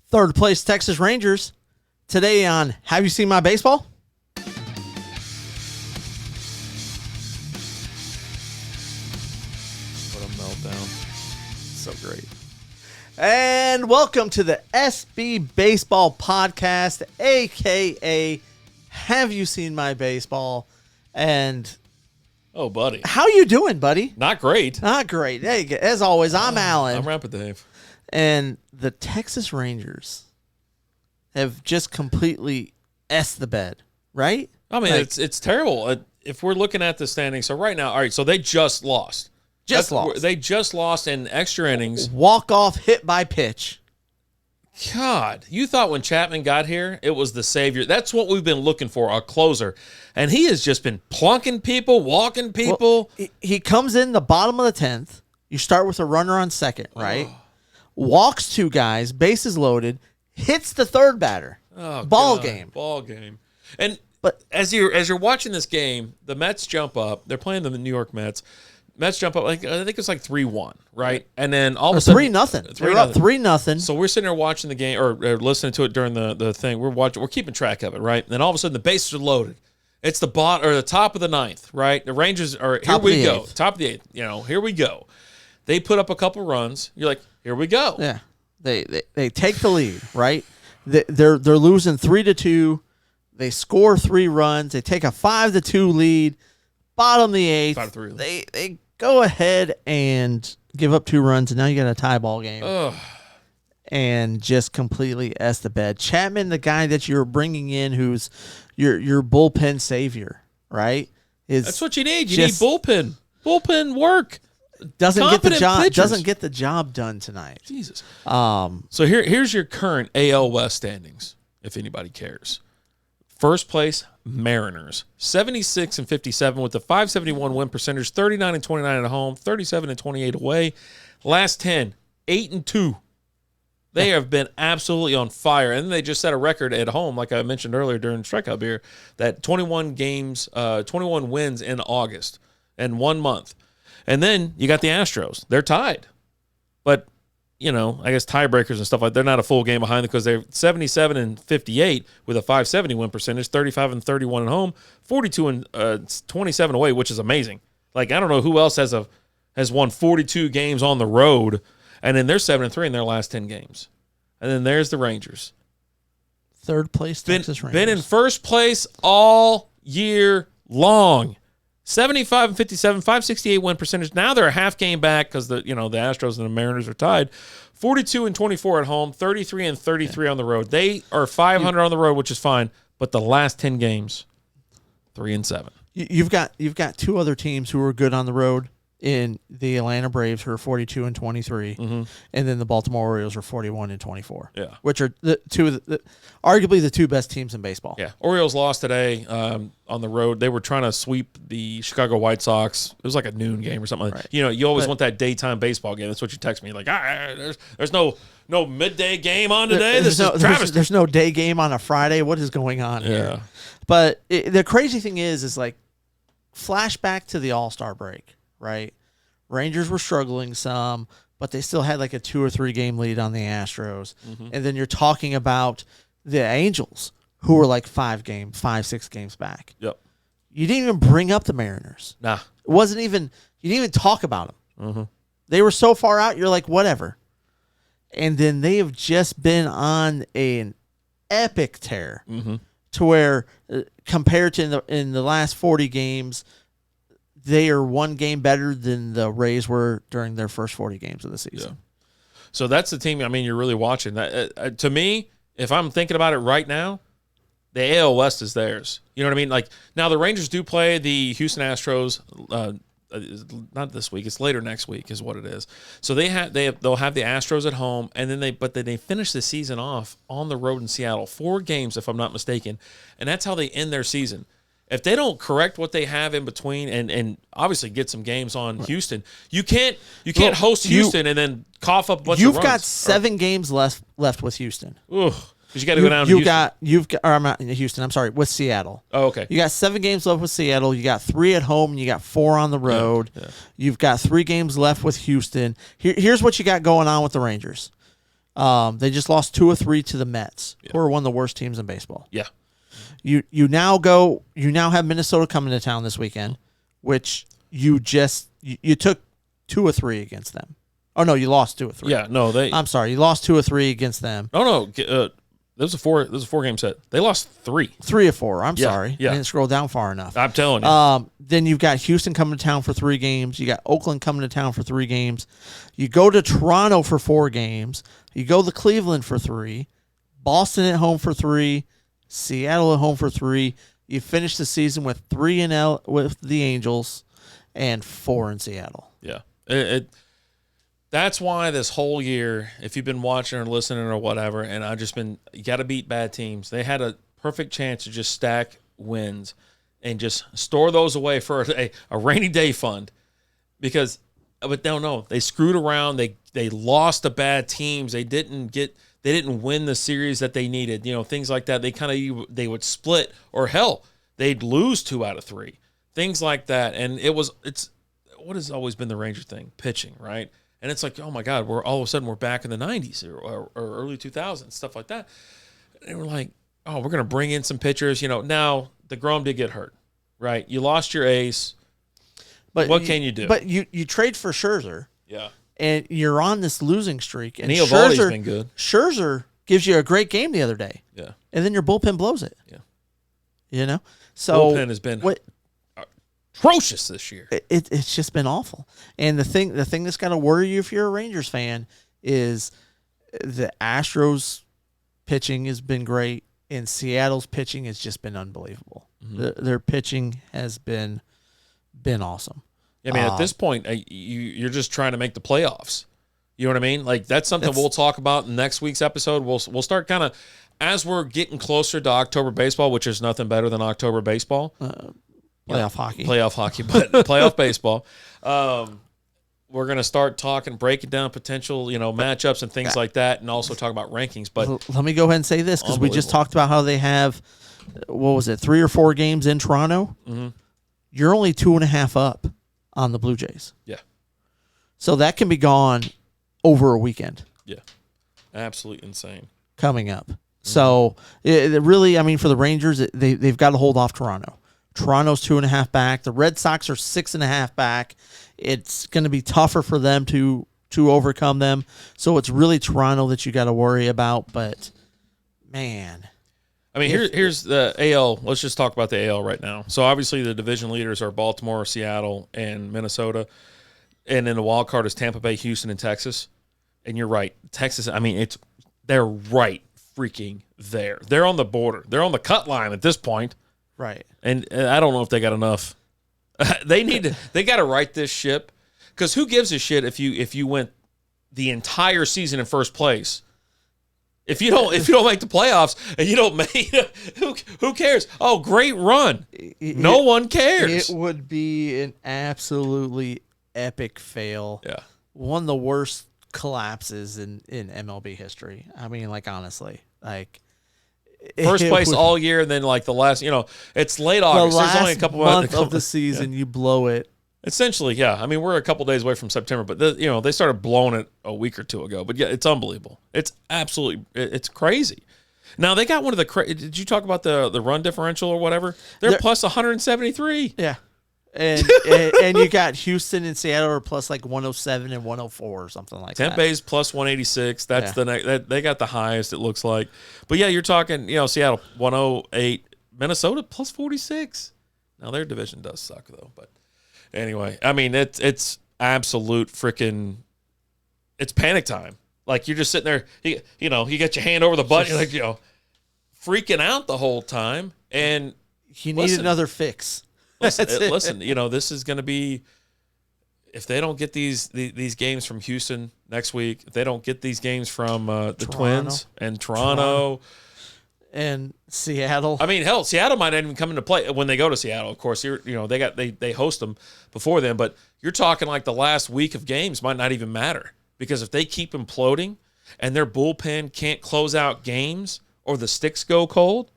Third place Texas Rangers. Today on Have You Seen My Baseball? What a meltdown. So great. And welcome to the SB Baseball Podcast, a.k.a. Have You Seen My Baseball? And oh, buddy. How you doing, buddy? Not great. Not great. Hey, as always, I'm Alan. I'm Rapid Dave. And the Texas Rangers have just completely S the bed, right? I mean, it's terrible. If we're looking at the standings, so right now, all right, so they just lost. They just lost in extra innings. Walk-off hit by pitch. God, you thought when Chapman got here, it was the savior. That's what we've been looking for, a closer. And he has just been plunking people, walking people. Well, he comes in the bottom of the 10th. You start with a runner on second, right? Walks two guys, bases loaded, hits the third batter. Ball game. And as you're watching this game, the Mets jump up. They're playing the New York Mets. Mets jump up. I think it's like 3-1, right? And then all of a sudden 3-0. They're up 3-0. So we're sitting there watching the game or listening to it during the thing. We're keeping track of it, right? And then all of a sudden the bases are loaded. It's the top of the ninth, right? The Rangers are top of the eighth. Here we go. They put up a couple runs. You're like, here we go. Yeah. They take the lead, right? They're losing 3-2. They score 3 runs. They take a 5-2 lead. Bottom of the 8th. 5-3. They go ahead and give up 2 runs, and now you got a tie ball game. Ugh. And just completely S the bed. Chapman, the guy that you're bringing in, who's your bullpen savior, right? That's what you need. You need bullpen work. Doesn't get the job done tonight. Jesus. So here's your current AL West standings, if anybody cares. First place, Mariners, 76-57 with the 571 win percentage, 39-29 at home, 37-28 away. Last 10, 8-2. They have been absolutely on fire, and they just set a record at home, like I mentioned earlier during Strikeout Beer, that 21 wins in August in 1 month. And then you got the Astros. They're tied. But, I guess tiebreakers and stuff like that, they're not a full game behind because they're 77-58 with a 570 win percentage, 35-31 at home, 42-27 away, which is amazing. Like, I don't know who else has won 42 games on the road, and then they're 7-3 in their last 10 games. And then there's the Rangers. Third place Texas Rangers. Been in first place all year long. 75-57, 568 win percentage. Now they're a half game back because the Astros and the Mariners are tied. 42-24 at home, 33-33 on the road. They are 500 on the road, which is fine. But the last 10 games, 3-7. You've got 2 other teams who are good on the road in the Atlanta Braves, who are 42-23, and then the Baltimore Orioles are 41-24. Yeah, which are arguably the 2 best teams in baseball. Yeah, Orioles lost today on the road. They were trying to sweep the Chicago White Sox. It was like a noon game or something. Right. You always want that daytime baseball game. That's what you text me like. There's no midday game on today. There's no day game on a Friday. What is going on here? But the crazy thing is like flashback to the All-Star break. Right, Rangers were struggling some, but they still had like a 2 or 3 game lead on the Astros. And then you're talking about the Angels, who were like 5, 6 games back. Yep. You didn't even bring up the Mariners. Nah. You didn't even talk about them. They were so far out, you're like, whatever. And then they have just been on an epic tear to where, compared to in the last 40 games, they are 1 game better than the Rays were during their first 40 games of the season. Yeah. So that's the team, you're really watching. That to me, if I'm thinking about it right now, the AL West is theirs. You know what I mean? Like, now the Rangers do play the Houston Astros, not this week. It's later next week is what it is. So they'll have the Astros at home, and then they finish the season off on the road in Seattle. 4 games, if I'm not mistaken. And that's how they end their season. If they don't correct what they have in between and obviously get some games on Houston, you can't host Houston and then cough up a bunch of runs. You've got 7 games left with Houston. Ugh. Because you got to go down to Houston. I'm not in Houston. I'm sorry, with Seattle. Oh, okay. You got 7 games left with Seattle. You got 3 at home, and you got 4 on the road. Yeah. You've got 3 games left with Houston. Here's what you got going on with the Rangers. They just lost 2 or 3 to the Mets, who are one of the worst teams in baseball. Yeah. You now have Minnesota coming to town this weekend, which you took 2 or 3 against them. Oh no, you lost 2 or 3. Yeah, no, I'm sorry, you lost 2 or 3 against them. No. This was a 4-game set. They lost 3. 3 or 4. I'm sorry. Yeah. I didn't scroll down far enough. I'm telling you. Then you've got Houston coming to town for 3 games. You got Oakland coming to town for 3 games. You go to Toronto for 4 games. You go to Cleveland for 3. Boston at home for 3. Seattle at home for 3. You finish the season with 3 with the Angels and 4 in Seattle. Yeah. That's why this whole year, if you've been watching or listening or whatever, and I've just been, you got to beat bad teams. They had a perfect chance to just stack wins and just store those away for a rainy day fund. But no, they screwed around. They lost to bad teams. They didn't win the series that they needed. Things like that. They would split, or hell, they'd lose 2 out of 3. Things like that. And it's what has always been the Ranger thing? Pitching, right? And it's like, oh my God, all of a sudden we're back in the 90s or early 2000s, stuff like that. And we're like, oh, we're going to bring in some pitchers. Now DeGrom did get hurt, right? You lost your ace. But what can you do? But you trade for Scherzer. Yeah. And you're on this losing streak. And Eovaldi's been good. Scherzer gives you a great game the other day. Yeah. And then your bullpen blows it. Yeah. So bullpen has been atrocious this year. It's just been awful. And the thing that's got to worry you if you're a Rangers fan is the Astros pitching has been great, and Seattle's pitching has just been unbelievable. Mm-hmm. Their pitching has been awesome. I mean, at this point, you're just trying to make the playoffs. You know what I mean? Like, that's something we'll talk about in next week's episode. We'll start kind of, as we're getting closer to October baseball, which is nothing better than October baseball. Playoff hockey, but playoff baseball. We're going to start breaking down potential, matchups and things like that, and also talk about rankings. But let me go ahead and say this, because we just talked about how they have, 3 or 4 games in Toronto. Mm-hmm. You're only 2.5 up on the Blue Jays. Yeah. So that can be gone over a weekend. Yeah. Absolutely insane. Coming up. Mm-hmm. So it really, I mean, for the Rangers, they've got to hold off Toronto. Toronto's 2.5 back. The Red Sox are 6.5 back. It's going to be tougher for them to overcome them. So it's really Toronto that you got to worry about. But man, I mean, here's the AL. Let's just talk about the AL right now. So obviously the division leaders are Baltimore, Seattle, and Minnesota, and then the wild card is Tampa Bay, Houston, and Texas. And you're right, Texas. I mean, they're right freaking there. They're on the border. They're on the cut line at this point. Right. And I don't know if they got enough. They got to right this ship, because who gives a shit if you went the entire season in first place? If you don't make the playoffs and you don't make, who cares? Oh, great run. No one cares. It would be an absolutely epic fail. Yeah. One of the worst collapses in MLB history. I mean, like, honestly, like, first place all year, and then like the last, it's late August. There's only a couple months of the season, you blow it. Essentially, yeah. I mean, we're a couple days away from September, but they started blowing it a week or 2 ago. But yeah, it's unbelievable. It's absolutely, it's crazy. Now they got one of the. Did you talk about the run differential or whatever? They're plus 173. Yeah. And you got Houston and Seattle are plus like 107 and 104 or something like that. Tampa Bay's plus 186. That's the next. They got the highest, it looks like. But yeah, you're talking, Seattle 108, Minnesota plus 46. Now their division does suck though. But anyway, I mean it's absolute freaking. It's panic time. Like, you're just sitting there, you got your hand over the button, you're like, freaking out the whole time, and you need another fix. Listen, this is going to be, if they don't get these games from Houston next week, if they don't get these games from the Twins and Toronto and Seattle. I mean, hell, Seattle might not even come into play when they go to Seattle. Of course, they host them before then, but you're talking like the last week of games might not even matter, because if they keep imploding and their bullpen can't close out games or the sticks go cold,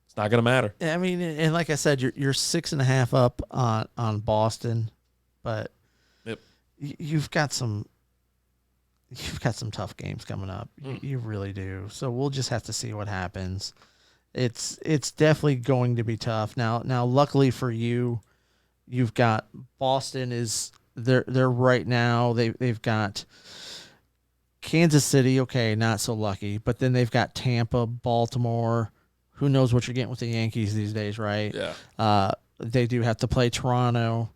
it's not going to matter. I mean, and like I said, you're 6.5 up on Boston, but yep. you've got some you've got some tough games coming up. You really do. So we'll just have to see what happens. It's definitely going to be tough. Now luckily for you, you've got Boston is they're right now. They've got Kansas City, okay, not so lucky, but then they've got Tampa, Baltimore. Who knows what you're getting with the Yankees these days, right? Yeah. They do have to play Toronto.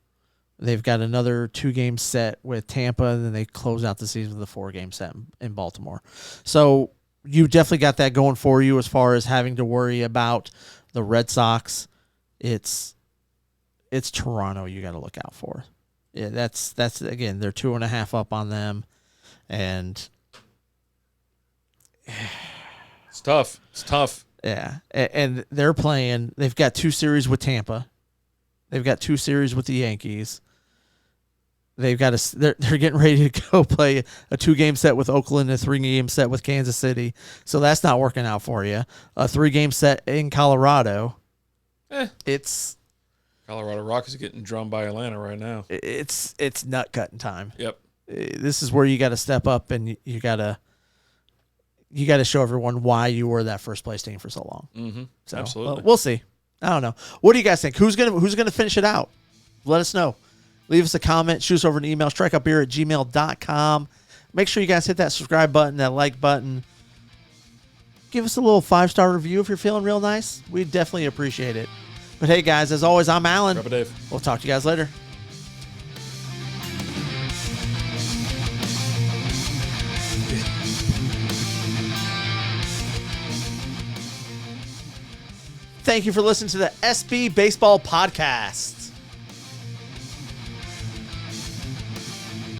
They've got another 2-game set with Tampa, and then they close out the season with a 4-game set in Baltimore. So you definitely got that going for you as far as having to worry about the Red Sox. It's Toronto you got to look out for. Yeah, that's again, they're 2.5 up on them, and it's tough. It's tough. Yeah, and they're playing. They've got 2 series with Tampa. They've got 2 series with the Yankees. They've got they're getting ready to go play a 2-game set with Oakland and a 3-game set with Kansas City. So that's not working out for you. A 3-game set in Colorado. It's Colorado Rockies are getting drummed by Atlanta right now. It's nut cutting time. Yep. This is where you got to step up and you got to show everyone why you were that first place team for so long. Mm-hmm. So, absolutely. We'll see. I don't know. What do you guys think? Who's gonna finish it out? Let us know. Leave us a comment. Shoot us over an email. strikeoutbeer@gmail.com. Make sure you guys hit that subscribe button, that like button. Give us a little 5-star review if you're feeling real nice. We'd definitely appreciate it. But hey, guys, as always, I'm Alan. Grandpa Dave. We'll talk to you guys later. Thank you for listening to the SB Baseball Podcast.